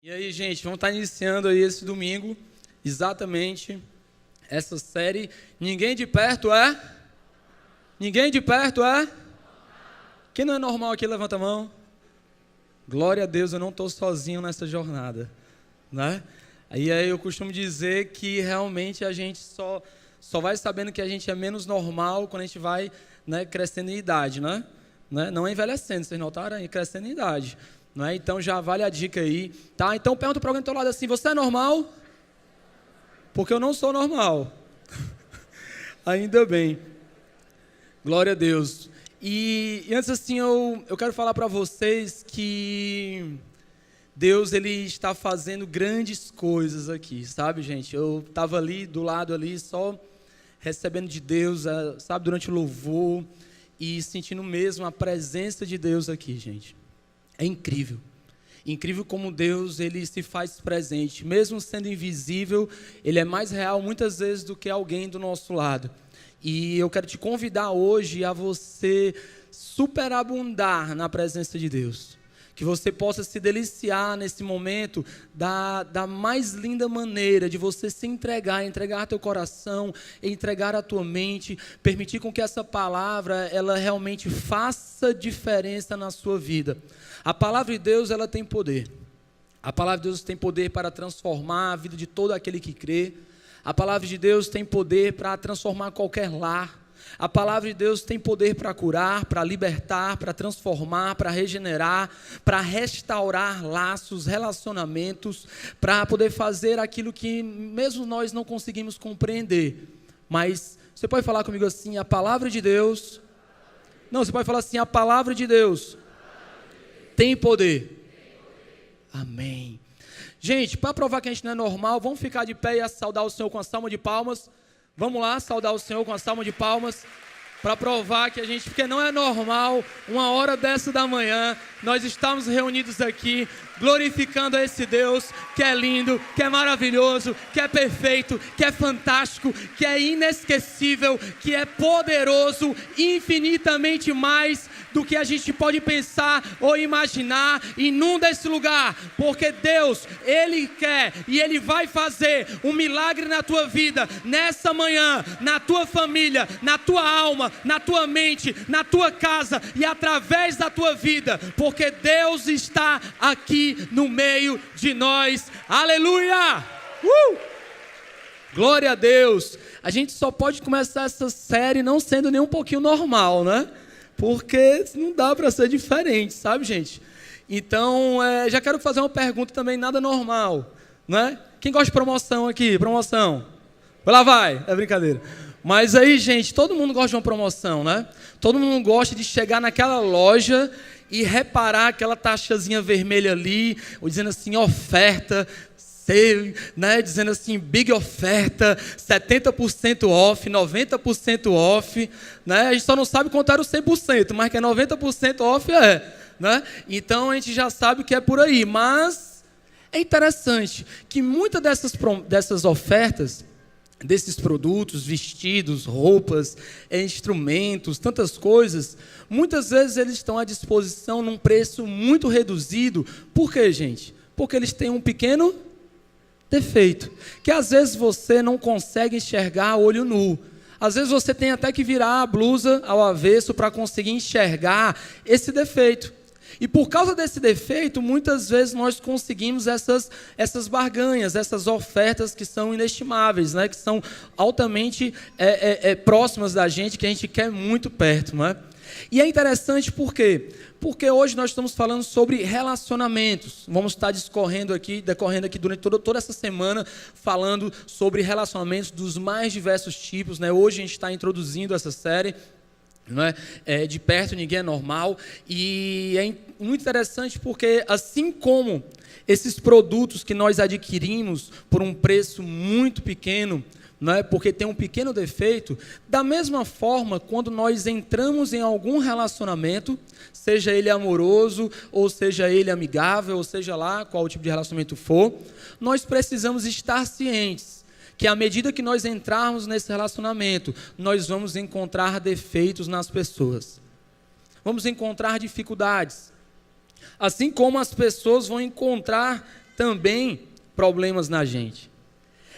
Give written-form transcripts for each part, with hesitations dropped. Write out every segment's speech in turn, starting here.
E aí, gente, vamos estar iniciando aí esse domingo, exatamente essa série. Ninguém de perto é? Ninguém de perto é? Quem não é normal aqui, levanta a mão. Glória a Deus, eu não estou sozinho nessa jornada, né? Aí eu costumo dizer que realmente a gente só vai sabendo que a gente é menos normal quando a gente vai, né, crescendo em idade, né? Não é envelhecendo, vocês notaram aí? Crescendo em idade. Não é? Então já vale a dica aí, tá? Então pergunta para alguém do teu lado assim: você é normal? Porque eu não sou normal. Ainda bem. Glória a Deus. E antes assim eu quero falar para vocês que Deus ele está fazendo grandes coisas aqui, sabe, gente? Eu estava ali do lado ali só recebendo de Deus, sabe, durante o louvor e sentindo mesmo a presença de Deus aqui, gente. É incrível. Incrível como Deus ele se faz presente. Mesmo sendo invisível, Ele é mais real muitas vezes do que alguém do nosso lado. E eu quero te convidar hoje a você superabundar na presença de Deus. Que você possa se deliciar nesse momento da mais linda maneira de você se entregar teu coração, entregar a tua mente, permitir com que essa palavra ela realmente faça diferença na sua vida. A palavra de Deus ela tem poder. A palavra de Deus tem poder para transformar a vida de todo aquele que crê. A palavra de Deus tem poder para transformar qualquer lar. A palavra de Deus tem poder para curar, para libertar, para transformar, para regenerar, para restaurar laços, relacionamentos, para poder fazer aquilo que mesmo nós não conseguimos compreender. Mas você pode falar comigo assim: a palavra de Deus... Não, você pode falar assim: a palavra de Deus tem poder. Amém. Gente, para provar que a gente não é normal, vamos ficar de pé e saudar o Senhor com a salva de palmas. Vamos lá, saudar o Senhor com a salva de palmas, para provar que a gente, porque não é normal, uma hora dessa da manhã, nós estamos reunidos aqui, glorificando a esse Deus que é lindo, que é maravilhoso, que é perfeito, que é fantástico, que é inesquecível, que é poderoso, infinitamente mais do que a gente pode pensar ou imaginar. Inunda esse lugar, porque Deus, Ele quer e Ele vai fazer um milagre na tua vida, nessa manhã, na tua família, na tua alma, na tua mente, na tua casa e através da tua vida, porque Deus está aqui no meio de nós. Aleluia! Glória a Deus! A gente só pode começar essa série não sendo nem um pouquinho normal, né? Porque não dá para ser diferente, sabe, gente? Então, já quero fazer uma pergunta também, nada normal, né? Quem gosta de promoção aqui? Promoção? Lá vai, é brincadeira. Mas aí, gente, todo mundo gosta de uma promoção, né? Todo mundo gosta de chegar naquela loja e reparar aquela taxazinha vermelha ali, ou dizendo assim, oferta, né, dizendo assim, big oferta, 70% off, 90% off, né? A gente só não sabe quanto era o 100%, mas que é 90% off né? Então a gente já sabe que é por aí, mas é interessante que muitas dessas ofertas, desses produtos, vestidos, roupas, instrumentos, tantas coisas, muitas vezes eles estão à disposição num preço muito reduzido. Por quê, gente? Porque eles têm um pequeno defeito, que às vezes você não consegue enxergar a olho nu. Às vezes você tem até que virar a blusa ao avesso para conseguir enxergar esse defeito. E por causa desse defeito, muitas vezes nós conseguimos essas barganhas, essas ofertas que são inestimáveis, né? Que são altamente próximas da gente, que a gente quer muito perto, não é? E é interessante por quê? Porque hoje nós estamos falando sobre relacionamentos. Vamos estar decorrendo aqui durante toda essa semana, falando sobre relacionamentos dos mais diversos tipos, né? Hoje a gente está introduzindo essa série, não é? De perto ninguém é normal. E é muito interessante porque, assim como esses produtos que nós adquirimos por um preço muito pequeno, não é? Porque tem um pequeno defeito, da mesma forma, quando nós entramos em algum relacionamento, seja ele amoroso, ou seja ele amigável, ou seja lá qual o tipo de relacionamento for, nós precisamos estar cientes que à medida que nós entrarmos nesse relacionamento, nós vamos encontrar defeitos nas pessoas. Vamos encontrar dificuldades. Assim como as pessoas vão encontrar também problemas na gente.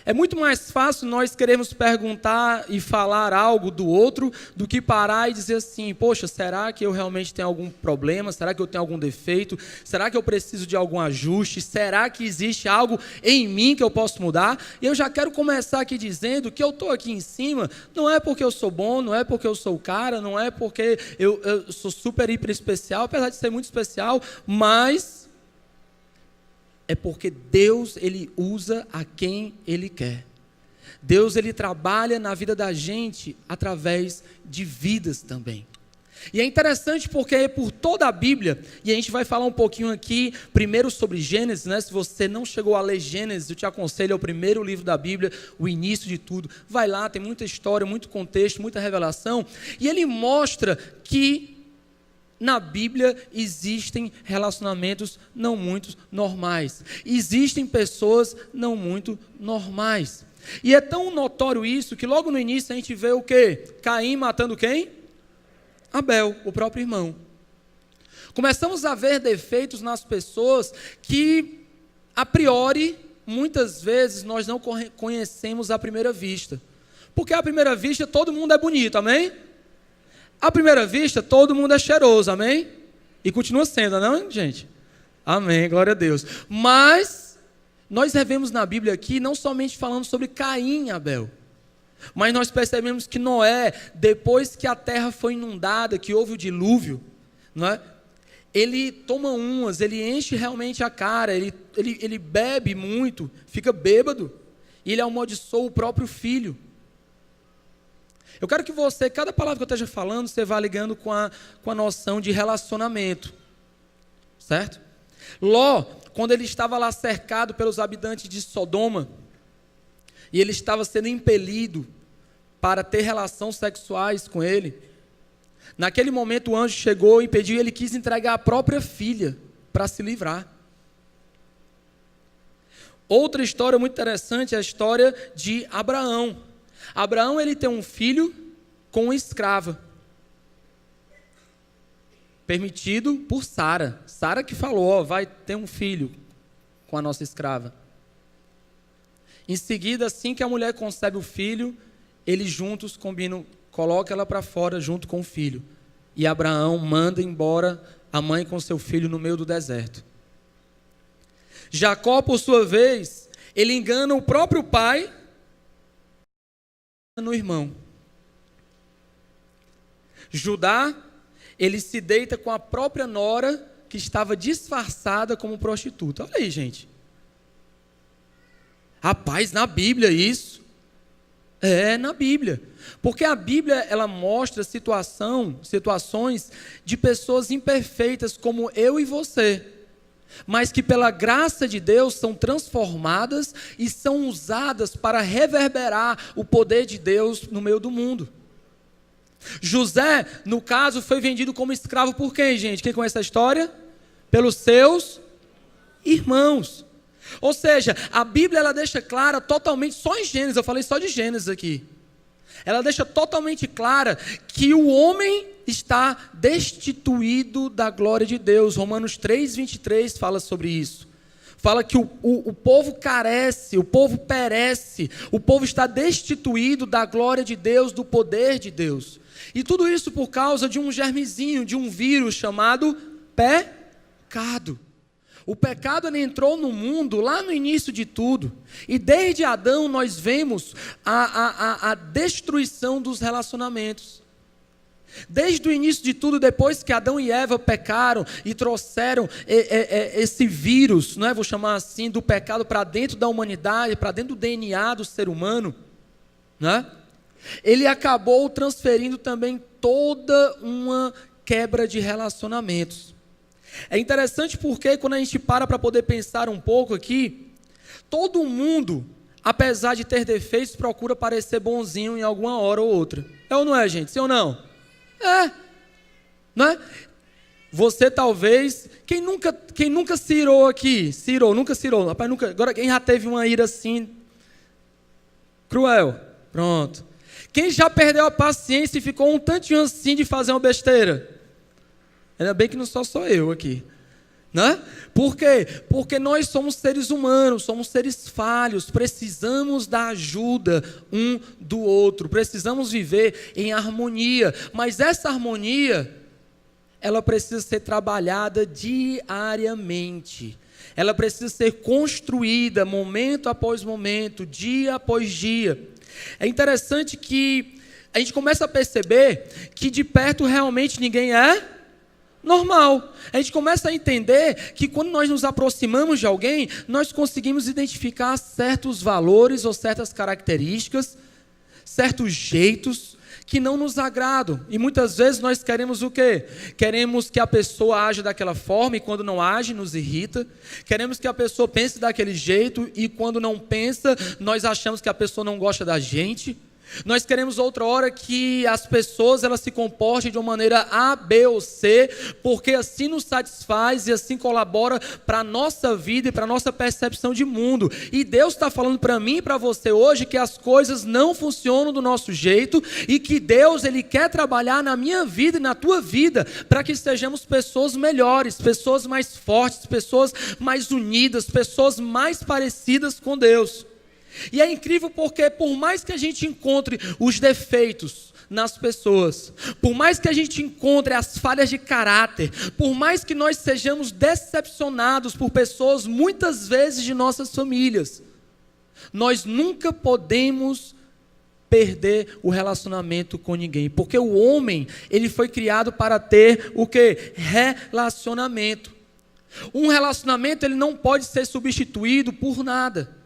É muito mais fácil nós querermos perguntar e falar algo do outro do que parar e dizer assim, poxa, será que eu realmente tenho algum problema? Será que eu tenho algum defeito? Será que eu preciso de algum ajuste? Será que existe algo em mim que eu posso mudar? E eu já quero começar aqui dizendo que eu estou aqui em cima, não é porque eu sou bom, não é porque eu sou o cara, não é porque eu sou super, hiper especial, apesar de ser muito especial, mas é porque Deus, Ele usa a quem Ele quer. Deus, Ele trabalha na vida da gente através de vidas também. E é interessante porque é por toda a Bíblia, e a gente vai falar um pouquinho aqui, primeiro sobre Gênesis, né? Se você não chegou a ler Gênesis, eu te aconselho, é o primeiro livro da Bíblia, o início de tudo. Vai lá, tem muita história, muito contexto, muita revelação, e ele mostra que na Bíblia existem relacionamentos não muito normais. Existem pessoas não muito normais. E é tão notório isso que logo no início a gente vê o quê? Caim matando quem? Abel, o próprio irmão. Começamos a ver defeitos nas pessoas que, a priori, muitas vezes nós não conhecemos à primeira vista. Porque à primeira vista todo mundo é bonito, amém? À primeira vista, todo mundo é cheiroso, amém? E continua sendo, não, gente? Amém, glória a Deus. Mas, nós revemos na Bíblia aqui, não somente falando sobre Caim e Abel, mas nós percebemos que Noé, depois que a terra foi inundada, que houve o dilúvio, não é? Ele toma umas, ele enche realmente a cara, ele bebe muito, fica bêbado, e ele amaldiçoa o próprio filho. Eu quero que você, cada palavra que eu esteja falando, você vá ligando com a noção de relacionamento, certo? Ló, quando ele estava lá cercado pelos habitantes de Sodoma, e ele estava sendo impelido para ter relações sexuais com ele, naquele momento o anjo chegou e impediu, e ele quis entregar a própria filha para se livrar. Outra história muito interessante é a história de Abraão. Abraão, ele tem um filho com uma escrava, permitido por Sara. Sara que falou, vai ter um filho com a nossa escrava. Em seguida, assim que a mulher concebe o filho, eles juntos combinam, colocam ela para fora junto com o filho. E Abraão manda embora a mãe com seu filho no meio do deserto. Jacó, por sua vez, ele engana o próprio pai no irmão. Judá, ele se deita com a própria nora que estava disfarçada como prostituta. Olha aí, gente. Rapaz, na Bíblia isso. É, na Bíblia. Porque a Bíblia, ela mostra situações de pessoas imperfeitas como eu e você, mas que pela graça de Deus são transformadas e são usadas para reverberar o poder de Deus no meio do mundo. José, no caso, foi vendido como escravo por quem, gente? Quem conhece a história? Pelos seus irmãos. Ou seja, a Bíblia, ela deixa clara totalmente, só em Gênesis, eu falei só de Gênesis aqui, ela deixa totalmente clara que o homem está destituído da glória de Deus. Romanos 3:23 fala sobre isso. Fala que o povo carece, o povo perece, o povo está destituído da glória de Deus, do poder de Deus. E tudo isso por causa de um germezinho, de um vírus chamado pecado. O pecado, ele entrou no mundo lá no início de tudo. E desde Adão nós vemos a destruição dos relacionamentos. Desde o início de tudo, depois que Adão e Eva pecaram e trouxeram esse vírus, não é? Vou chamar assim, do pecado para dentro da humanidade, para dentro do DNA do ser humano, né? Ele acabou transferindo também toda uma quebra de relacionamentos. É interessante porque quando a gente para poder pensar um pouco aqui, todo mundo, apesar de ter defeitos, procura parecer bonzinho em alguma hora ou outra. É ou não é, gente? Sim ou não? É, não é? Você talvez, quem nunca se irou aqui? Nunca se irou. Rapaz, nunca. Agora, quem já teve uma ira assim, cruel? Pronto. Quem já perdeu a paciência e ficou um tantinho assim de fazer uma besteira? Ainda bem que não sou eu aqui. Né? Por quê? Porque nós somos seres humanos, somos seres falhos, precisamos da ajuda um do outro, precisamos viver em harmonia, mas essa harmonia, ela precisa ser trabalhada diariamente, ela precisa ser construída momento após momento, dia após dia. É interessante que a gente começa a perceber que de perto realmente ninguém é normal. A gente começa a entender que quando nós nos aproximamos de alguém, nós conseguimos identificar certos valores ou certas características, certos jeitos que não nos agradam. E muitas vezes nós queremos o quê? Queremos que a pessoa aja daquela forma e quando não age nos irrita. Queremos que a pessoa pense daquele jeito e quando não pensa, nós achamos que a pessoa não gosta da gente. Nós queremos outra hora que as pessoas elas se comportem de uma maneira A, B ou C, porque assim nos satisfaz e assim colabora para a nossa vida e para a nossa percepção de mundo. E Deus está falando para mim e para você hoje que as coisas não funcionam do nosso jeito e que Deus Ele quer trabalhar na minha vida e na tua vida para que sejamos pessoas melhores, pessoas mais fortes, pessoas mais unidas, pessoas mais parecidas com Deus. E é incrível porque por mais que a gente encontre os defeitos nas pessoas, por mais que a gente encontre as falhas de caráter, por mais que nós sejamos decepcionados por pessoas muitas vezes de nossas famílias, nós nunca podemos perder o relacionamento com ninguém, porque o homem, ele foi criado para ter o quê? Relacionamento. Um relacionamento, ele não pode ser substituído por nada.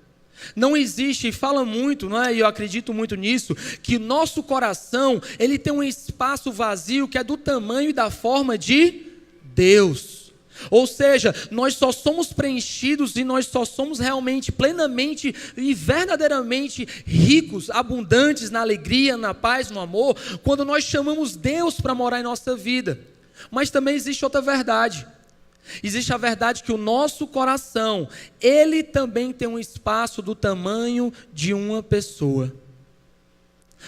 Não existe, e fala muito, não é? E eu acredito muito nisso, que nosso coração, ele tem um espaço vazio que é do tamanho e da forma de Deus. Ou seja, nós só somos preenchidos e nós só somos realmente, plenamente e verdadeiramente ricos, abundantes na alegria, na paz, no amor, quando nós chamamos Deus para morar em nossa vida. Mas também existe outra verdade. Existe a verdade que o nosso coração, ele também tem um espaço do tamanho de uma pessoa.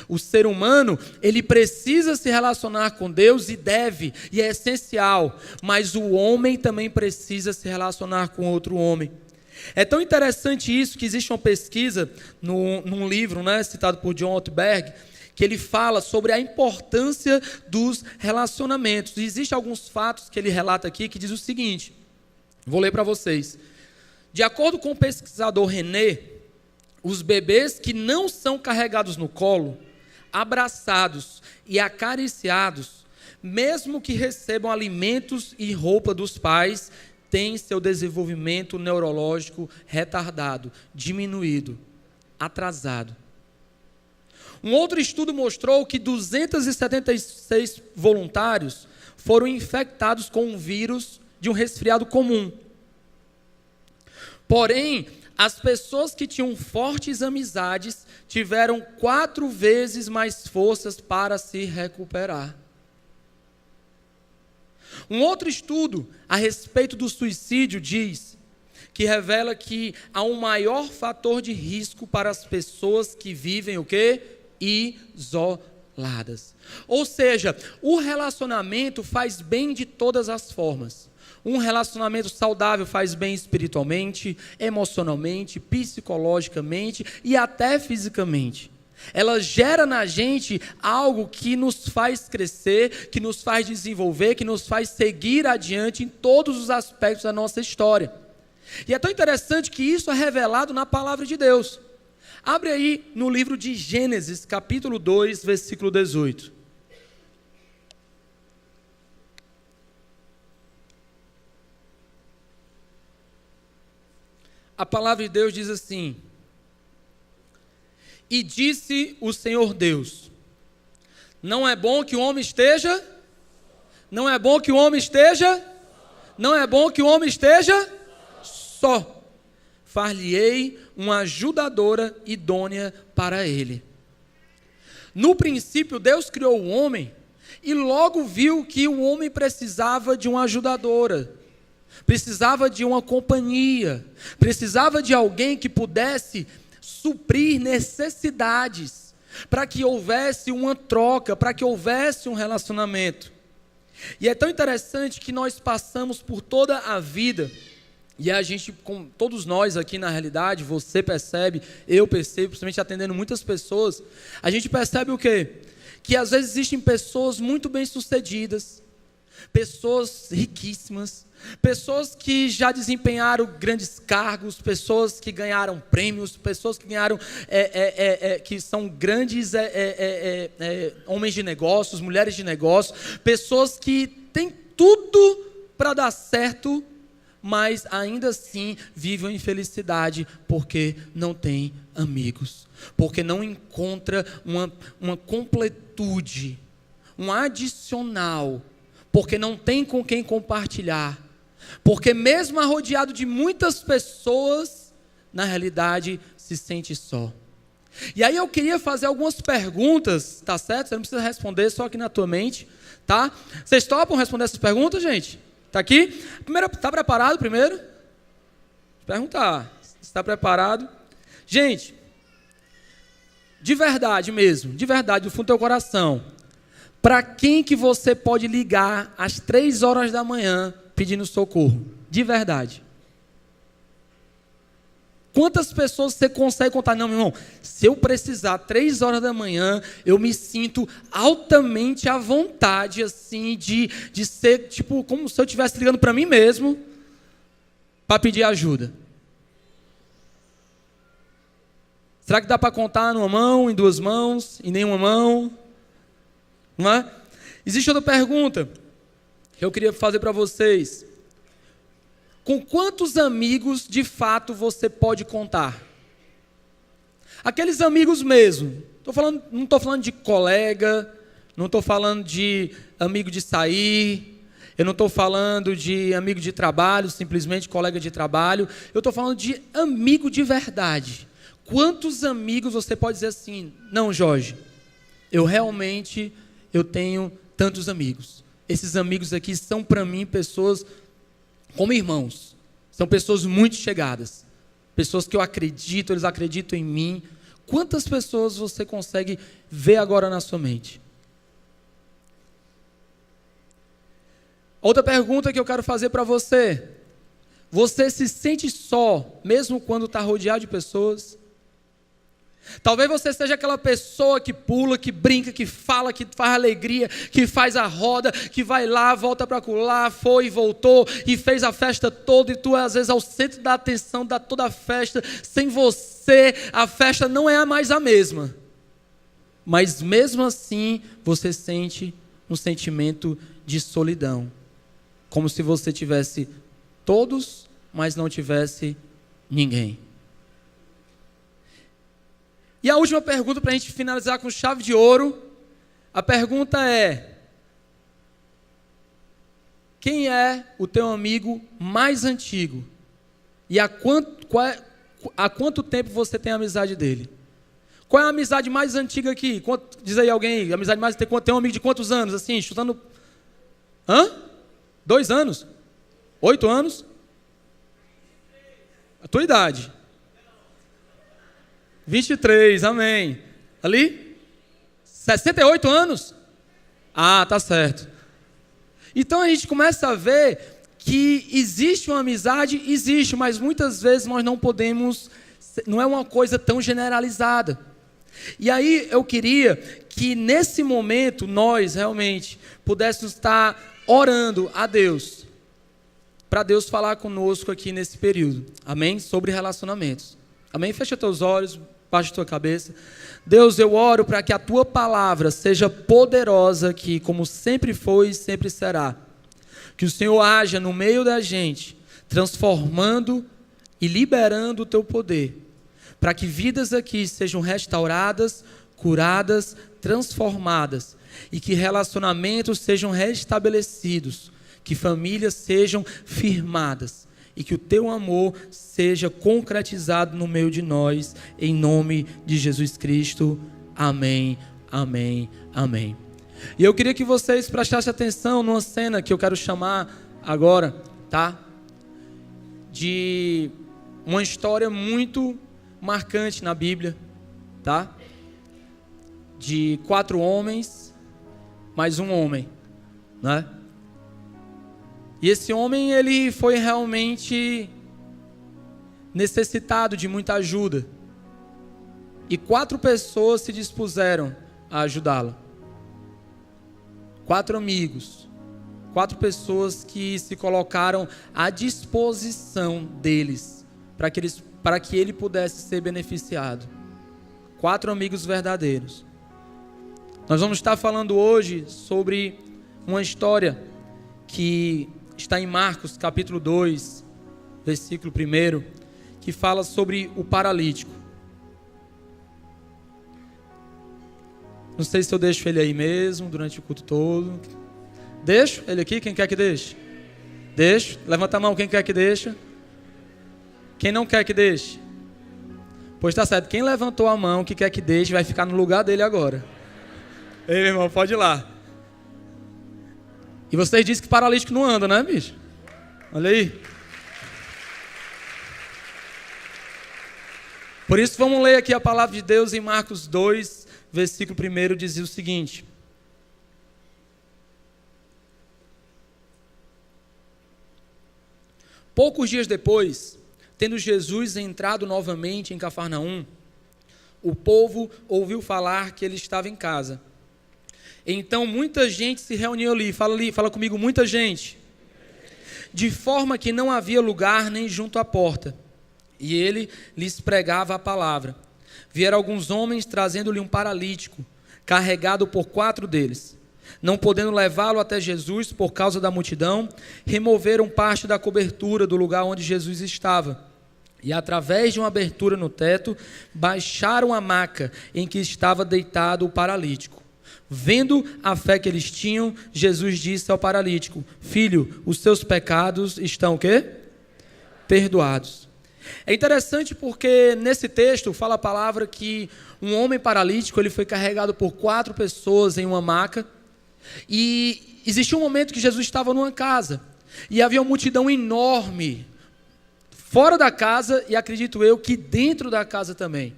O ser humano, ele precisa se relacionar com Deus e deve, e é essencial, mas o homem também precisa se relacionar com outro homem. É tão interessante isso que existe uma pesquisa num livro, né, citado por John Ortberg, que ele fala sobre a importância dos relacionamentos. E existem alguns fatos que ele relata aqui que diz o seguinte, vou ler para vocês. De acordo com o pesquisador René, os bebês que não são carregados no colo, abraçados e acariciados, mesmo que recebam alimentos e roupa dos pais, têm seu desenvolvimento neurológico retardado, diminuído, atrasado. Um outro estudo mostrou que 276 voluntários foram infectados com um vírus de um resfriado comum. Porém, as pessoas que tinham fortes amizades tiveram 4 vezes mais forças para se recuperar. Um outro estudo a respeito do suicídio diz que revela que há um maior fator de risco para as pessoas que vivem o quê? Isoladas. Ou seja, o relacionamento faz bem de todas as formas. Um relacionamento saudável faz bem espiritualmente, emocionalmente, psicologicamente e até fisicamente. Ela gera na gente algo que nos faz crescer, que nos faz desenvolver, que nos faz seguir adiante em todos os aspectos da nossa história. E é tão interessante que isso é revelado na palavra de Deus. Abre aí no livro de Gênesis, capítulo 2, versículo 18. A palavra de Deus diz assim: e disse o Senhor Deus, não é bom que o homem esteja, não é bom que o homem esteja, não é bom que o homem esteja só. Far-lhe-ei uma ajudadora idônea para ele. No princípio, Deus criou o homem e logo viu que o homem precisava de uma ajudadora, precisava de uma companhia, precisava de alguém que pudesse suprir necessidades, para que houvesse uma troca, para que houvesse um relacionamento. E é tão interessante que nós passamos por toda a vida, e a gente, com todos nós aqui na realidade, você percebe, eu percebo, principalmente atendendo muitas pessoas, a gente percebe o quê? Que às vezes existem pessoas muito bem-sucedidas, pessoas riquíssimas, pessoas que já desempenharam grandes cargos, pessoas que ganharam prêmios, pessoas que ganharam, que são grandes homens de negócios, mulheres de negócios, pessoas que têm tudo para dar certo, mas ainda assim vivem em infelicidade porque não têm amigos, porque não encontra uma completude, um adicional, porque não tem com quem compartilhar, porque mesmo rodeado de muitas pessoas, na realidade se sente só. E aí eu queria fazer algumas perguntas, tá certo? Você não precisa responder, só aqui na tua mente, tá? Vocês topam responder essas perguntas, gente? Tá aqui? Primeiro, tá preparado primeiro? Vou perguntar, está preparado? Gente, de verdade mesmo, de verdade, do fundo do teu coração, para quem que você pode ligar às 3 horas da manhã pedindo socorro? De verdade. Quantas pessoas você consegue contar? Não, meu irmão, se eu precisar 3 horas da manhã, eu me sinto altamente à vontade, assim, de ser, tipo, como se eu estivesse ligando para mim mesmo, para pedir ajuda. Será que dá para contar numa mão, em 2 mãos, em nenhuma mão? Não é? Existe outra pergunta que eu queria fazer para vocês. Com quantos amigos, de fato, você pode contar? Aqueles amigos mesmo. Não estou falando de colega, não estou falando de amigo de sair, eu não estou falando de amigo de trabalho, simplesmente colega de trabalho. Eu estou falando de amigo de verdade. Quantos amigos você pode dizer assim, não, Jorge, eu tenho tantos amigos. Esses amigos aqui são para mim pessoas como irmãos, são pessoas muito chegadas, pessoas que eu acredito, eles acreditam em mim. Quantas pessoas você consegue ver agora na sua mente? Outra pergunta que eu quero fazer para você: você se sente só, mesmo quando está rodeado de pessoas? Talvez você seja aquela pessoa que pula, que brinca, que fala, que faz alegria, que faz a roda, que vai lá, volta para lá, foi e voltou e fez a festa toda, e tu é às vezes ao centro da atenção da toda a festa. Sem você a festa não é mais a mesma, mas mesmo assim você sente um sentimento de solidão, como se você tivesse todos, mas não tivesse ninguém. E a última pergunta, para a gente finalizar com chave de ouro, a pergunta é: quem é o teu amigo mais antigo? E há quanto tempo você tem a amizade dele? Qual é a amizade mais antiga aqui? Diz aí alguém, a amizade mais antiga, tem um amigo de quantos anos? Assim, chutando... 2 anos? 8 anos? A tua idade? 23, amém. Ali? 68 anos? Ah, tá certo. Então a gente começa a ver que existe uma amizade, existe, mas muitas vezes nós não podemos, não é uma coisa tão generalizada. E aí eu queria que nesse momento nós realmente pudéssemos estar orando a Deus, para Deus falar conosco aqui nesse período, amém? Sobre relacionamentos, amém? Fecha teus olhos, baixa tua cabeça. Deus, eu oro para que a tua palavra seja poderosa aqui, como sempre foi e sempre será. Que o Senhor haja no meio da gente, transformando e liberando o teu poder, para que vidas aqui sejam restauradas, curadas, transformadas, e que relacionamentos sejam restabelecidos, que famílias sejam firmadas, e que o teu amor seja concretizado no meio de nós, em nome de Jesus Cristo. Amém, amém, amém. E eu queria que vocês prestassem atenção numa cena que eu quero chamar agora, tá? De uma história muito marcante na Bíblia, tá? De 4 homens, mais um homem, né? E esse homem, ele foi realmente necessitado de muita ajuda. E 4 pessoas se dispuseram a ajudá-lo. 4 amigos. 4 pessoas que se colocaram à disposição deles, para que ele pudesse ser beneficiado. 4 amigos verdadeiros. Nós vamos estar falando hoje sobre uma história que está em Marcos capítulo 2, versículo 1, que fala sobre o paralítico. Não sei se eu deixo ele aí mesmo durante o culto todo. Deixo ele aqui? Quem quer que deixe? Deixo. Levanta a mão, quem quer que deixe? Quem não quer que deixe? Pois está certo, quem levantou a mão que quer que deixe vai ficar no lugar dele agora. Ei, meu irmão, pode ir lá. E vocês dizem que paralítico não anda, né, bicho? Olha aí. Por isso vamos ler aqui a palavra de Deus em Marcos 2, versículo 1, dizia o seguinte: poucos dias depois, tendo Jesus entrado novamente em Cafarnaum, o povo ouviu falar que ele estava em casa. Então muita gente se reuniu ali, fala comigo, muita gente, de forma que não havia lugar nem junto à porta, e ele lhes pregava a palavra. Vieram alguns homens trazendo-lhe um paralítico, carregado por 4 deles. Não podendo levá-lo até Jesus por causa da multidão, removeram parte da cobertura do lugar onde Jesus estava, e através de uma abertura no teto, baixaram a maca em que estava deitado o paralítico. Vendo a fé que eles tinham, Jesus disse ao paralítico: filho, os seus pecados estão o quê? Perdoados. É interessante porque nesse texto fala a palavra que um homem paralítico, ele foi carregado por 4 pessoas em uma maca, e existia um momento que Jesus estava numa casa, e havia uma multidão enorme fora da casa, e acredito eu que dentro da casa também.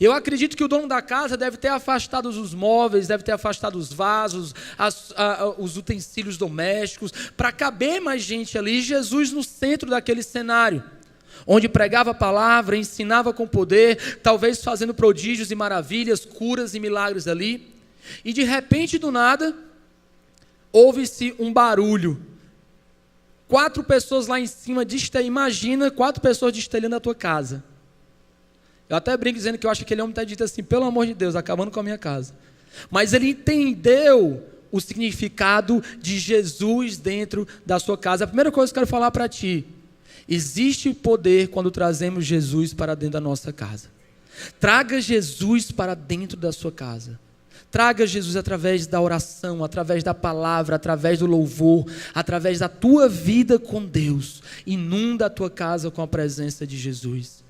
Eu acredito que o dono da casa deve ter afastado os móveis, deve ter afastado os vasos, os utensílios domésticos, para caber mais gente ali, e Jesus no centro daquele cenário, onde pregava a palavra, ensinava com poder, talvez fazendo prodígios e maravilhas, curas e milagres ali. E de repente, do nada, houve-se um barulho. 4 pessoas lá em cima, imagina 4 pessoas destelhando a tua casa. Eu até brinco dizendo que eu acho que aquele homem está dito assim, pelo amor de Deus, acabando com a minha casa. Mas ele entendeu o significado de Jesus dentro da sua casa. A primeira coisa que eu quero falar para ti: existe poder quando trazemos Jesus para dentro da nossa casa. Traga Jesus para dentro da sua casa. Traga Jesus através da oração, através da palavra, através do louvor, através da tua vida com Deus. Inunda a tua casa com a presença de Jesus.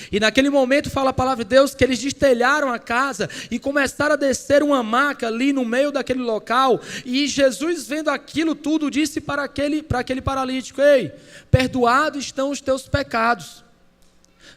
E naquele momento fala a palavra de Deus que eles destelharam a casa e começaram a descer uma maca ali no meio daquele local. E Jesus, vendo aquilo tudo, disse para aquele paralítico: ei, perdoados estão os teus pecados.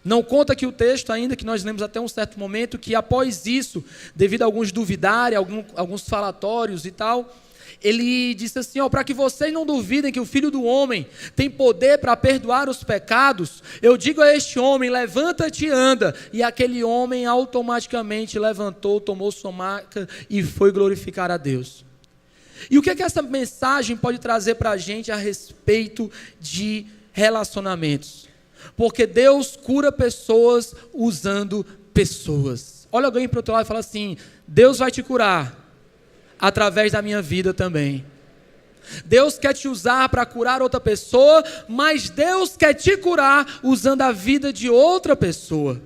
Não conta aqui o texto ainda, que nós lemos até um certo momento, que após isso, devido a alguns duvidarem, alguns falatórios e tal, ele disse assim: para que vocês não duvidem que o Filho do Homem tem poder para perdoar os pecados, eu digo a este homem: levanta-te e anda. E aquele homem automaticamente levantou, tomou sua maca e foi glorificar a Deus. E o que é que essa mensagem pode trazer para a gente a respeito de relacionamentos? Porque Deus cura pessoas usando pessoas. Olha alguém para o outro lado e fala assim: Deus vai te curar através da minha vida também. Deus quer te usar para curar outra pessoa, mas Deus quer te curar usando a vida de outra pessoa.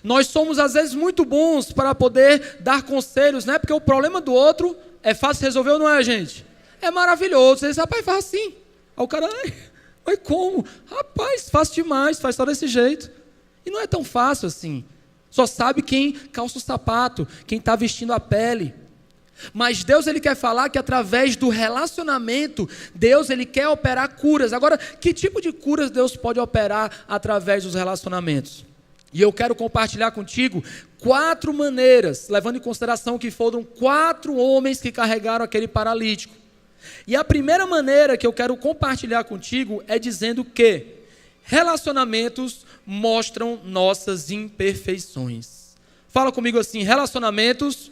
Nós somos às vezes muito bons para poder dar conselhos, né? Porque o problema do outro é fácil resolver ou não é, gente? É maravilhoso. Você diz: rapaz, faz assim. Aí o cara: mas como? Rapaz, fácil demais, faz só desse jeito. E não é tão fácil assim. Só sabe quem calça o sapato, quem está vestindo a pele. Mas Deus, ele quer falar que através do relacionamento, Deus, ele quer operar curas. Agora, que tipo de curas Deus pode operar através dos relacionamentos? E eu quero compartilhar contigo 4 maneiras, levando em consideração que foram 4 homens que carregaram aquele paralítico. E a primeira maneira que eu quero compartilhar contigo é dizendo que relacionamentos mostram nossas imperfeições. Fala comigo assim: relacionamentos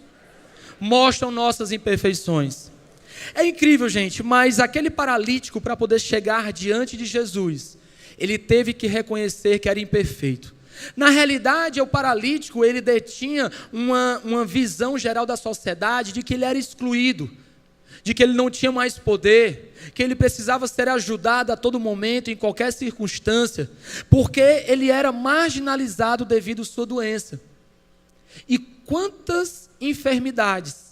mostram nossas imperfeições. É incrível, gente, mas aquele paralítico, para poder chegar diante de Jesus, ele teve que reconhecer que era imperfeito. Na realidade, o paralítico, ele detinha uma visão geral da sociedade de que ele era excluído, de que ele não tinha mais poder, que ele precisava ser ajudado a todo momento, em qualquer circunstância, porque ele era marginalizado devido à sua doença. E quantas enfermidades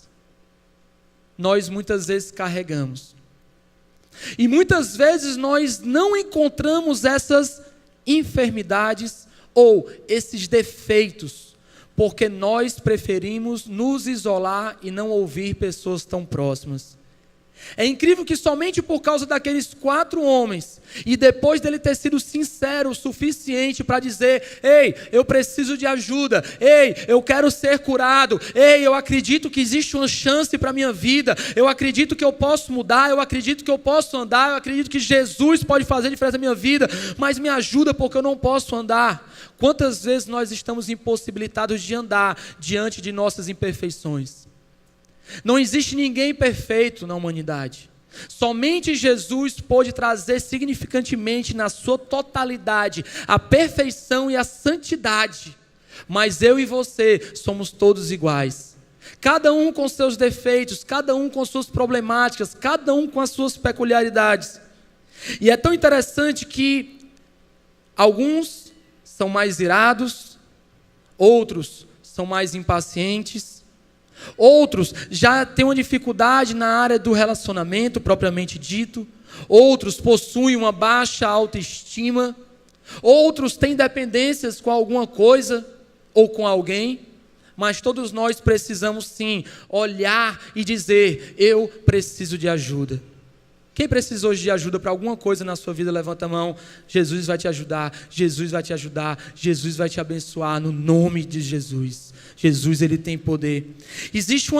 nós muitas vezes carregamos. E muitas vezes nós não encontramos essas enfermidades ou esses defeitos, porque nós preferimos nos isolar e não ouvir pessoas tão próximas. É incrível que somente por causa daqueles 4 homens, e depois dele ter sido sincero o suficiente para dizer: ei, eu preciso de ajuda, ei, eu quero ser curado, ei, eu acredito que existe uma chance para a minha vida, eu acredito que eu posso mudar, eu acredito que eu posso andar, eu acredito que Jesus pode fazer diferença na minha vida, mas me ajuda porque eu não posso andar. Quantas vezes nós estamos impossibilitados de andar diante de nossas imperfeições? Não existe ninguém perfeito na humanidade. Somente Jesus pôde trazer significantemente na sua totalidade a perfeição e a santidade. Mas eu e você somos todos iguais. Cada um com seus defeitos, cada um com suas problemáticas, cada um com as suas peculiaridades. E é tão interessante que alguns são mais irados, outros são mais impacientes, outros já têm uma dificuldade na área do relacionamento propriamente dito, outros possuem uma baixa autoestima, outros têm dependências com alguma coisa ou com alguém, mas todos nós precisamos sim olhar e dizer: eu preciso de ajuda. Quem precisa hoje de ajuda para alguma coisa na sua vida, levanta a mão. Jesus vai te ajudar, Jesus vai te ajudar, Jesus vai te abençoar no nome de Jesus. Jesus, ele tem poder. Existe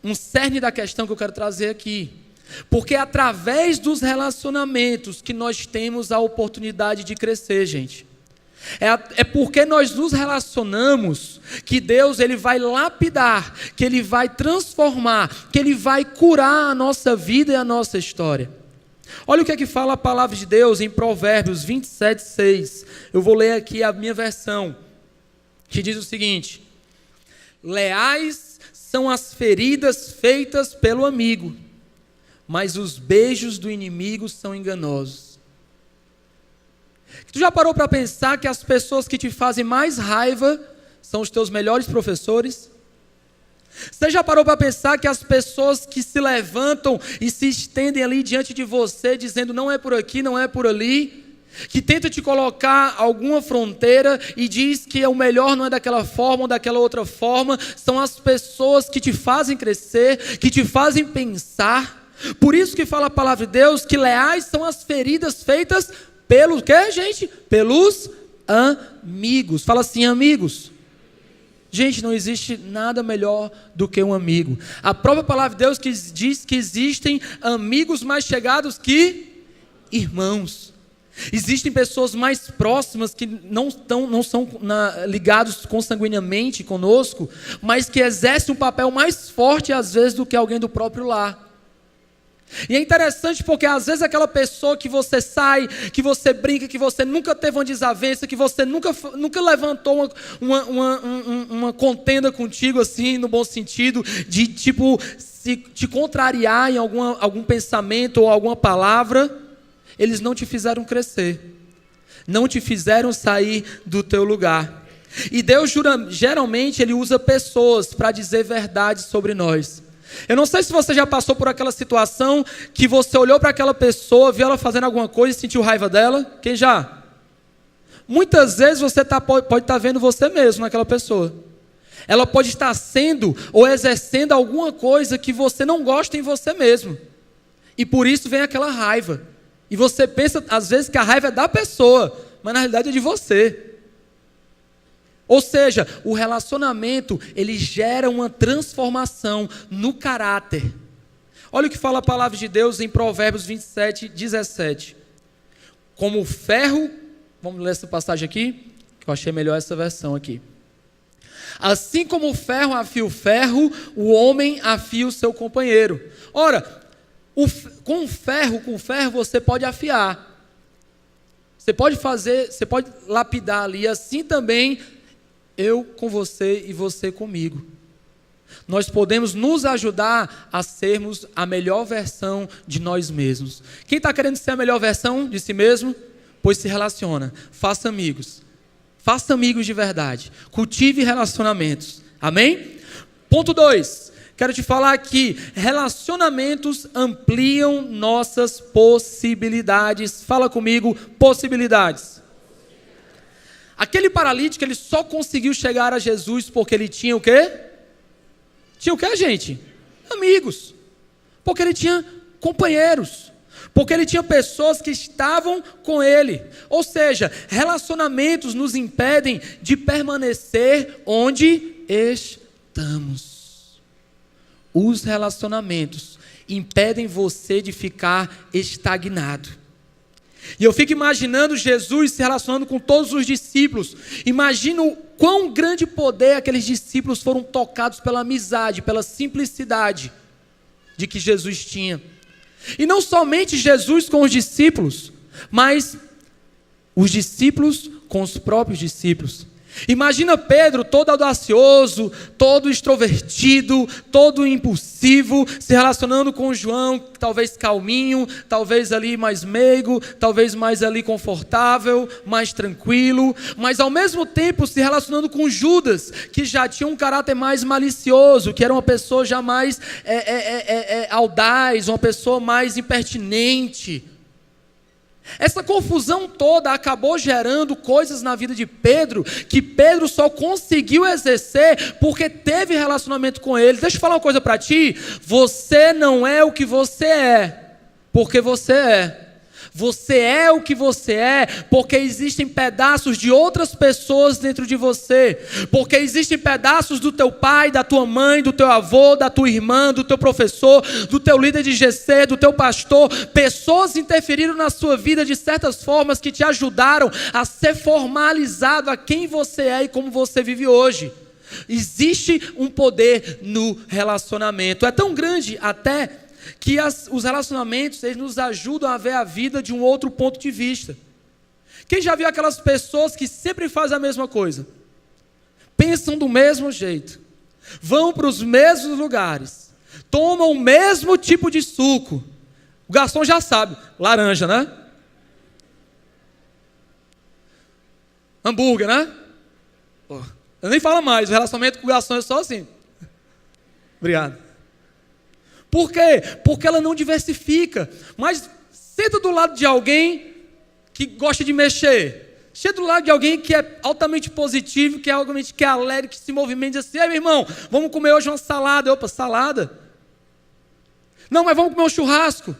um cerne da questão que eu quero trazer aqui, porque é através dos relacionamentos que nós temos a oportunidade de crescer, gente. É porque nós nos relacionamos que Deus, ele vai lapidar, que ele vai transformar, que ele vai curar a nossa vida e a nossa história. Olha o que é que fala a palavra de Deus em Provérbios 27:6. Eu vou ler aqui a minha versão, que diz o seguinte: leais são as feridas feitas pelo amigo, mas os beijos do inimigo são enganosos. Tu já parou para pensar que as pessoas que te fazem mais raiva são os teus melhores professores? Você já parou para pensar que as pessoas que se levantam e se estendem ali diante de você, dizendo não é por aqui, não é por ali, que tenta te colocar alguma fronteira e diz que o melhor não é daquela forma ou daquela outra forma, são as pessoas que te fazem crescer, que te fazem pensar. Por isso que fala a palavra de Deus que leais são as feridas feitas pelo quê, gente? Pelos amigos. Fala assim, amigos. Gente, não existe nada melhor do que um amigo. A própria palavra de Deus que diz que existem amigos mais chegados que irmãos. Existem pessoas mais próximas que não são ligados consanguineamente conosco, mas que exercem um papel mais forte às vezes do que alguém do próprio lar. E é interessante porque às vezes aquela pessoa que você sai, que você brinca, que você nunca teve uma desavença, que você nunca levantou uma contenda contigo assim, no bom sentido, de tipo se te contrariar em algum pensamento ou alguma palavra, eles não te fizeram crescer, não te fizeram sair do teu lugar. E Deus geralmente ele usa pessoas para dizer verdades sobre nós. Eu não sei se você já passou por aquela situação que você olhou para aquela pessoa, viu ela fazendo alguma coisa e sentiu raiva dela. Quem já? Muitas vezes você pode estar vendo você mesmo naquela pessoa. Ela pode estar sendo ou exercendo alguma coisa que você não gosta em você mesmo. E por isso vem aquela raiva. E você pensa às vezes que a raiva é da pessoa, mas na realidade é de você. Ou seja, o relacionamento, ele gera uma transformação no caráter. Olha o que fala a palavra de Deus em Provérbios 27, 17. Como o ferro, vamos ler essa passagem aqui, que eu achei melhor essa versão aqui. Assim como o ferro afia o ferro, o homem afia o seu companheiro. Ora, com ferro você pode afiar. Você pode lapidar ali, assim também eu com você e você comigo. Nós podemos nos ajudar a sermos a melhor versão de nós mesmos. Quem está querendo ser a melhor versão de si mesmo? Pois se relaciona, faça amigos. Faça amigos de verdade. Cultive relacionamentos. Amém? Ponto 2. Quero te falar que relacionamentos ampliam nossas possibilidades. Fala comigo, possibilidades. Aquele paralítico, ele só conseguiu chegar a Jesus porque ele tinha o quê? Tinha o quê, gente? Amigos. Porque ele tinha companheiros. Porque ele tinha pessoas que estavam com ele. Ou seja, relacionamentos nos impedem de permanecer onde estamos. Os relacionamentos impedem você de ficar estagnado. E eu fico imaginando Jesus se relacionando com todos os discípulos. Imagino quão grande poder aqueles discípulos foram tocados pela amizade, pela simplicidade de que Jesus tinha. E não somente Jesus com os discípulos, mas os discípulos com os próprios discípulos. Imagina Pedro todo audacioso, todo extrovertido, todo impulsivo, se relacionando com João, talvez calminho, talvez ali mais meigo, talvez mais ali confortável, mais tranquilo, mas ao mesmo tempo se relacionando com Judas, que já tinha um caráter mais malicioso, que era uma pessoa já mais audaz, uma pessoa mais impertinente. Essa confusão toda acabou gerando coisas na vida de Pedro, que Pedro só conseguiu exercer porque teve relacionamento com ele. Deixa eu falar uma coisa para ti, você não é o que você é, porque você é. Você é o que você é, porque existem pedaços de outras pessoas dentro de você, porque existem pedaços do teu pai, da tua mãe, do teu avô, da tua irmã, do teu professor, do teu líder de GC, do teu pastor. Pessoas interferiram na sua vida de certas formas que te ajudaram a ser formalizado a quem você é e como você vive hoje. Existe um poder no relacionamento, é tão grande até que os relacionamentos, eles nos ajudam a ver a vida de um outro ponto de vista. Quem já viu aquelas pessoas que sempre fazem a mesma coisa? Pensam do mesmo jeito, vão para os mesmos lugares, tomam o mesmo tipo de suco. O garçom já sabe, laranja, né? Hambúrguer, né? Eu nem falo mais, o relacionamento com o garçom é só assim. Obrigado. Por quê? Porque ela não diversifica. Mas senta do lado de alguém que gosta de mexer. Senta do lado de alguém que é altamente positivo, que é altamente alegre, que se movimenta e diz assim: meu irmão, vamos comer hoje uma salada. Opa, salada? Não, mas vamos comer um churrasco.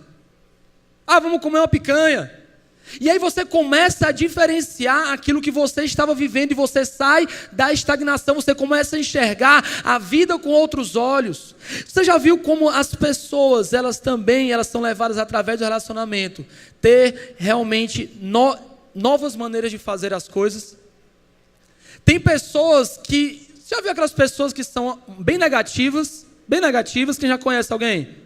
Vamos comer uma picanha. E aí você começa a diferenciar aquilo que você estava vivendo e você sai da estagnação, você começa a enxergar a vida com outros olhos. Você já viu como as pessoas, elas são levadas através do relacionamento, ter realmente novas maneiras de fazer as coisas? Tem pessoas que, você já viu aquelas pessoas que são bem negativas? Quem já conhece alguém?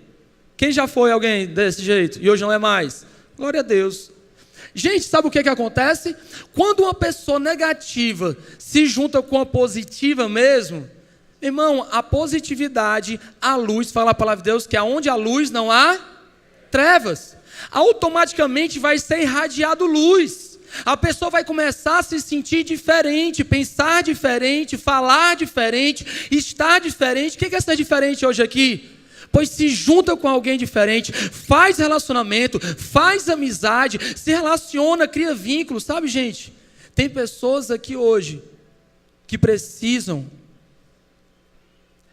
Quem já foi alguém desse jeito e hoje não é mais? Glória a Deus. Gente, sabe o que acontece? Quando uma pessoa negativa se junta com a positiva mesmo, irmão, a positividade, a luz, fala a palavra de Deus, que aonde há luz não há trevas. Automaticamente vai ser irradiado luz. A pessoa vai começar a se sentir diferente, pensar diferente, falar diferente, estar diferente. O que é ser diferente hoje aqui? Pois se junta com alguém diferente, faz relacionamento, faz amizade, se relaciona, cria vínculos, sabe, gente? Tem pessoas aqui hoje que precisam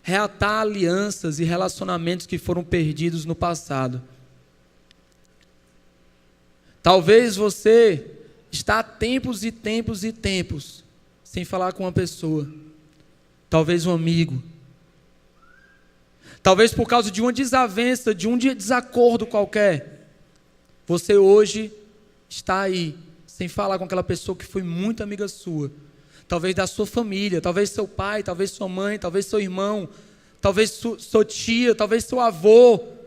reatar alianças e relacionamentos que foram perdidos no passado. Talvez você está há tempos e tempos e tempos sem falar com uma pessoa, talvez um amigo, talvez por causa de uma desavença, de um desacordo qualquer, você hoje está aí, sem falar com aquela pessoa que foi muito amiga sua, talvez da sua família, talvez seu pai, talvez sua mãe, talvez seu irmão, talvez sua tia, talvez seu avô.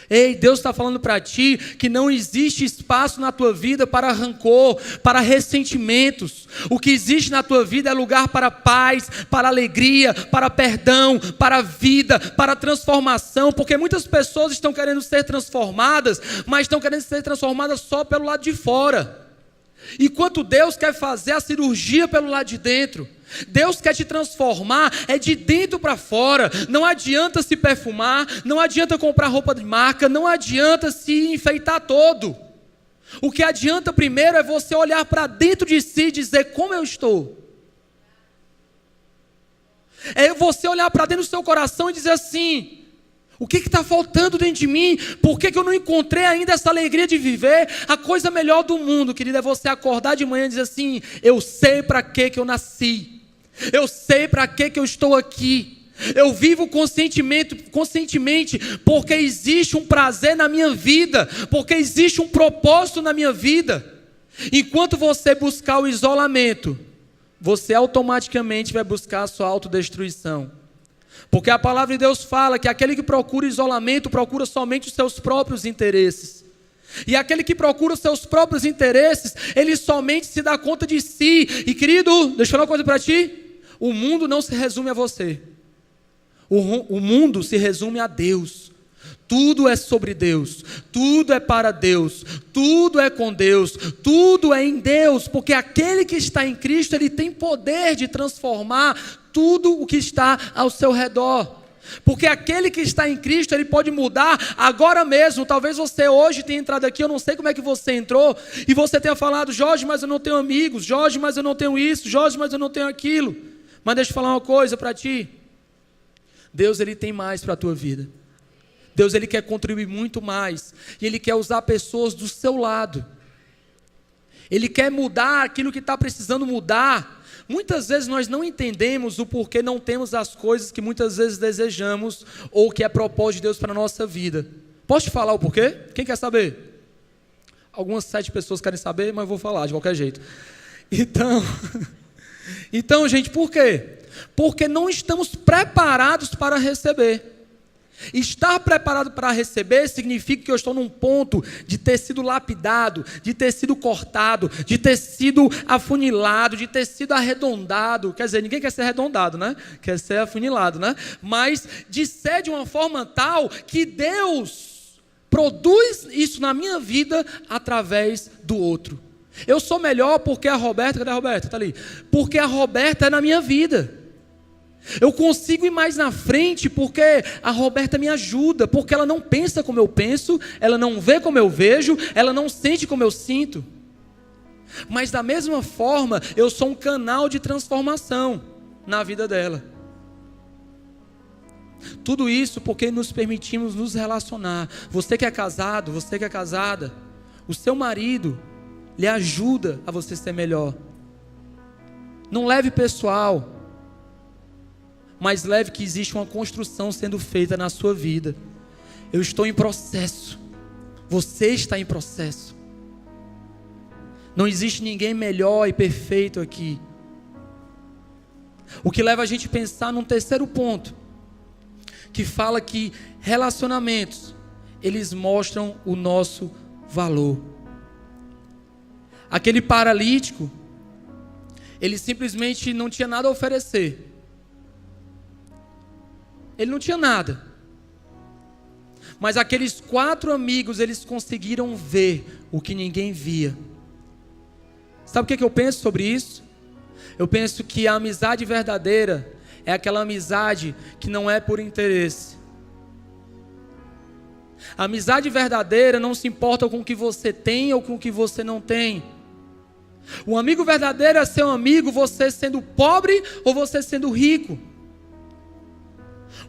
Ei, Deus está falando para ti que não existe espaço na tua vida para rancor, para ressentimentos. O que existe na tua vida é lugar para paz, para alegria, para perdão, para vida, para transformação, porque muitas pessoas estão querendo ser transformadas, mas estão querendo ser transformadas só pelo lado de fora, enquanto Deus quer fazer a cirurgia pelo lado de dentro. Deus quer te transformar, é de dentro para fora. Não adianta se perfumar, não adianta comprar roupa de marca, não adianta se enfeitar todo. O que adianta primeiro é você olhar para dentro de si e dizer: como eu estou? É você olhar para dentro do seu coração e dizer assim: o que está faltando dentro de mim? Por que eu não encontrei ainda essa alegria de viver? A coisa melhor do mundo, querido, é você acordar de manhã e dizer assim: eu sei para que eu nasci. Eu sei para que eu estou aqui. Eu vivo conscientemente porque existe um prazer na minha vida, porque existe um propósito na minha vida. Enquanto você buscar o isolamento, você automaticamente vai buscar a sua autodestruição. Porque a palavra de Deus fala que aquele que procura isolamento procura somente os seus próprios interesses. E aquele que procura os seus próprios interesses, ele somente se dá conta de si. E querido, deixa eu falar uma coisa para ti: o mundo não se resume a você. O mundo se resume a Deus. Tudo é sobre Deus, tudo é para Deus, tudo é com Deus, tudo é em Deus, porque aquele que está em Cristo, ele tem poder de transformar tudo o que está ao seu redor. Porque aquele que está em Cristo, ele pode mudar agora mesmo. Talvez você hoje tenha entrado aqui, eu não sei como é que você entrou, e você tenha falado: Jorge, mas eu não tenho amigos, Jorge, mas eu não tenho isso, Jorge, mas eu não tenho aquilo. Mas deixa eu falar uma coisa para ti: Deus, ele tem mais para a tua vida. Deus, ele quer contribuir muito mais, e ele quer usar pessoas do seu lado. Ele quer mudar aquilo que está precisando mudar. Muitas vezes nós não entendemos o porquê não temos as coisas que muitas vezes desejamos, ou que é propósito de Deus para a nossa vida. Posso te falar o porquê? Quem quer saber? Algumas 7 pessoas querem saber, mas eu vou falar de qualquer jeito. Então, gente, por quê? Porque não estamos preparados para receber. Estar preparado para receber significa que eu estou num ponto de ter sido lapidado, de ter sido cortado, de ter sido afunilado, de ter sido arredondado. Quer dizer, ninguém quer ser arredondado, né? Quer ser afunilado, né? Mas de ser de uma forma tal que Deus produz isso na minha vida através do outro. Eu sou melhor porque a Roberta, cadê a Roberta? Está ali. Porque a Roberta é na minha vida. Eu consigo ir mais na frente porque a Roberta me ajuda, porque ela não pensa como eu penso, ela não vê como eu vejo, ela não sente como eu sinto. Mas da mesma forma, eu sou um canal de transformação na vida dela. Tudo isso porque nos permitimos nos relacionar. Você que é casado, você que é casada, o seu marido lhe ajuda a você ser melhor. Não leve pessoal, mas leve que existe uma construção sendo feita na sua vida. Eu estou em processo, você está em processo. Não existe ninguém melhor e perfeito aqui. O que leva a gente a pensar num terceiro ponto, que fala que relacionamentos, eles mostram o nosso valor. Aquele paralítico, ele simplesmente não tinha nada a oferecer. Ele não tinha nada. Mas aqueles 4 amigos, eles conseguiram ver o que ninguém via. Sabe o que eu penso sobre isso? Eu penso que a amizade verdadeira é aquela amizade que não é por interesse. A amizade verdadeira não se importa com o que você tem ou com o que você não tem. O amigo verdadeiro é seu amigo, você sendo pobre ou você sendo rico.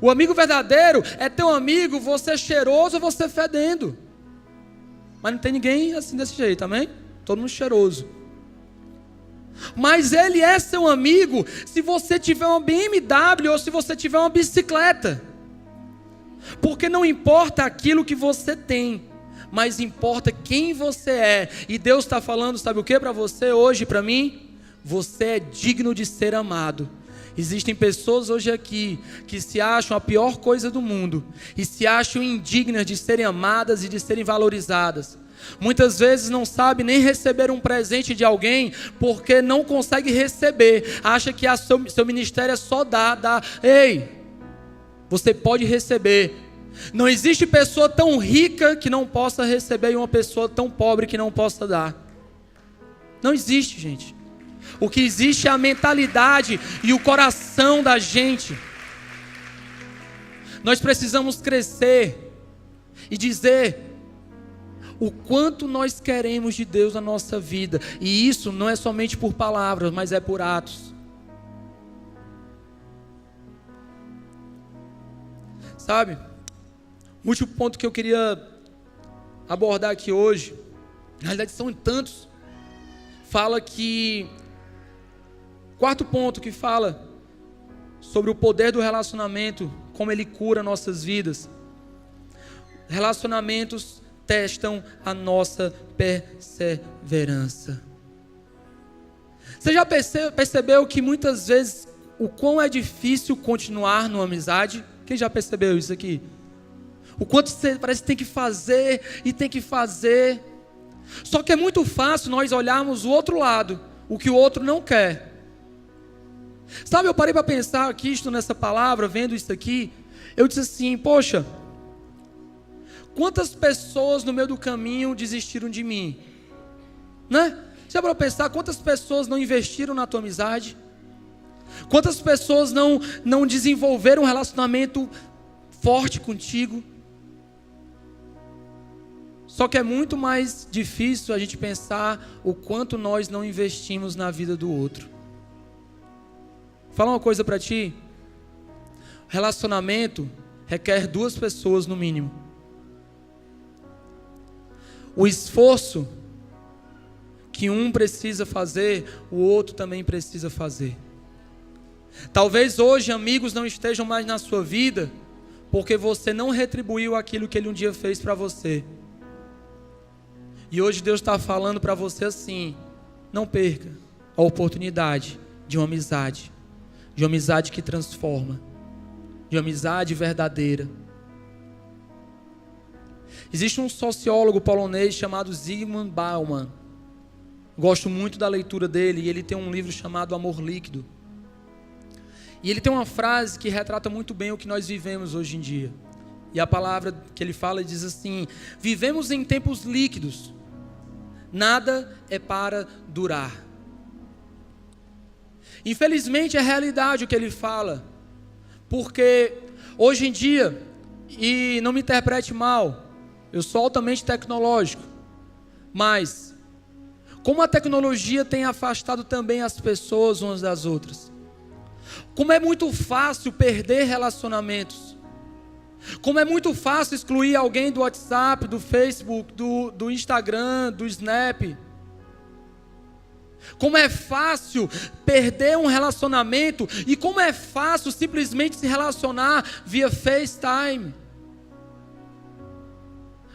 O amigo verdadeiro é teu amigo, você cheiroso ou você fedendo. Mas não tem ninguém assim desse jeito, amém? Todo mundo cheiroso. Mas ele é seu amigo se você tiver uma BMW ou se você tiver uma bicicleta. Porque não importa aquilo que você tem, mas importa quem você é. E Deus está falando, sabe o que para você hoje, para mim? Você é digno de ser amado. Existem pessoas hoje aqui que se acham a pior coisa do mundo e se acham indignas de serem amadas e de serem valorizadas. Muitas vezes não sabe nem receber um presente de alguém porque não consegue receber. Acha que seu ministério é só dar. Ei, você pode receber. Não existe pessoa tão rica que não possa receber e uma pessoa tão pobre que não possa dar. Não existe, gente. O que existe é a mentalidade e o coração da gente. Nós precisamos crescer e dizer o quanto nós queremos de Deus na nossa vida. E isso não é somente por palavras, mas é por atos. Sabe? O último ponto que eu queria abordar aqui hoje, na realidade são tantos, fala que... Quarto ponto que fala sobre o poder do relacionamento, como ele cura nossas vidas. Relacionamentos testam a nossa perseverança. Você já percebeu que muitas vezes o quão é difícil continuar numa amizade? Quem já percebeu isso aqui? O quanto você parece que tem que fazer e tem que fazer. Só que é muito fácil nós olharmos o outro lado, o que o outro não quer. Sabe, eu parei para pensar aqui, estou nessa palavra, vendo isso aqui. Eu disse assim, poxa, quantas pessoas no meio do caminho desistiram de mim? Né? Já parou para pensar quantas pessoas não investiram na tua amizade? Quantas pessoas não desenvolveram um relacionamento forte contigo? Só que é muito mais difícil a gente pensar o quanto nós não investimos na vida do outro. Fala uma coisa para ti. Relacionamento requer 2 pessoas no mínimo. O esforço que um precisa fazer, o outro também precisa fazer. Talvez hoje amigos não estejam mais na sua vida porque você não retribuiu aquilo que ele um dia fez para você. E hoje Deus está falando para você assim: não perca a oportunidade de uma amizade que transforma, de uma amizade verdadeira. Existe um sociólogo polonês chamado Zygmunt Bauman. Gosto muito da leitura dele, e ele tem um livro chamado Amor Líquido. E ele tem uma frase que retrata muito bem o que nós vivemos hoje em dia. E a palavra que ele fala diz assim: vivemos em tempos líquidos, nada é para durar. Infelizmente é realidade o que ele fala, porque hoje em dia, e não me interprete mal, eu sou altamente tecnológico, mas como a tecnologia tem afastado também as pessoas umas das outras, como é muito fácil perder relacionamentos, como é muito fácil excluir alguém do WhatsApp, do Facebook, do Instagram, do Snap. Como é fácil perder um relacionamento e como é fácil simplesmente se relacionar via FaceTime.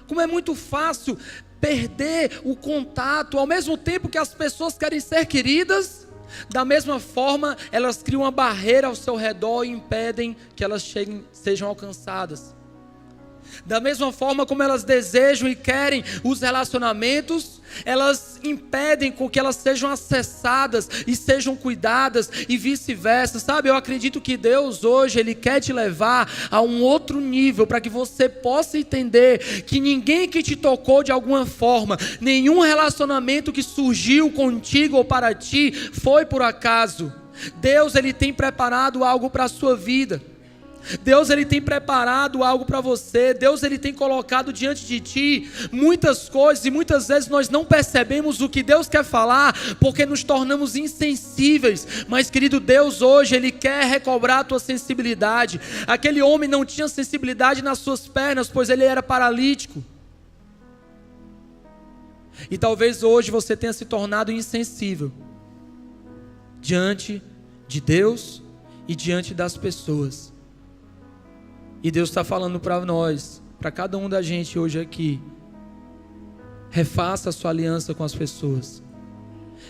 Como é muito fácil perder o contato, ao mesmo tempo que as pessoas querem ser queridas, da mesma forma elas criam uma barreira ao seu redor e impedem que elas sejam alcançadas. Da mesma forma como elas desejam e querem os relacionamentos, elas impedem com que elas sejam acessadas e sejam cuidadas e vice-versa. Sabe, eu acredito que Deus hoje, Ele quer te levar a um outro nível, para que você possa entender que ninguém que te tocou de alguma forma, nenhum relacionamento que surgiu contigo ou para ti foi por acaso. Deus, Ele tem preparado algo para a sua vida. Deus, Ele tem preparado algo para você. Deus, Ele tem colocado diante de ti muitas coisas, e muitas vezes nós não percebemos o que Deus quer falar, porque nos tornamos insensíveis. Mas querido, Deus hoje, Ele quer recobrar a tua sensibilidade. Aquele homem não tinha sensibilidade nas suas pernas, pois ele era paralítico. E talvez hoje você tenha se tornado insensível, diante de Deus e diante das pessoas. E Deus está falando para nós, para cada um da gente hoje aqui: refaça a sua aliança com as pessoas,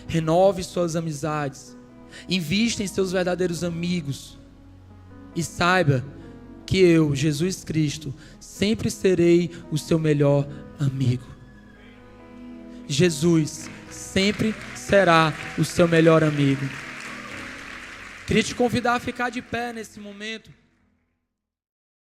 renove suas amizades, invista em seus verdadeiros amigos, e saiba que eu, Jesus Cristo, sempre serei o seu melhor amigo. Jesus sempre será o seu melhor amigo. Queria te convidar a ficar de pé nesse momento.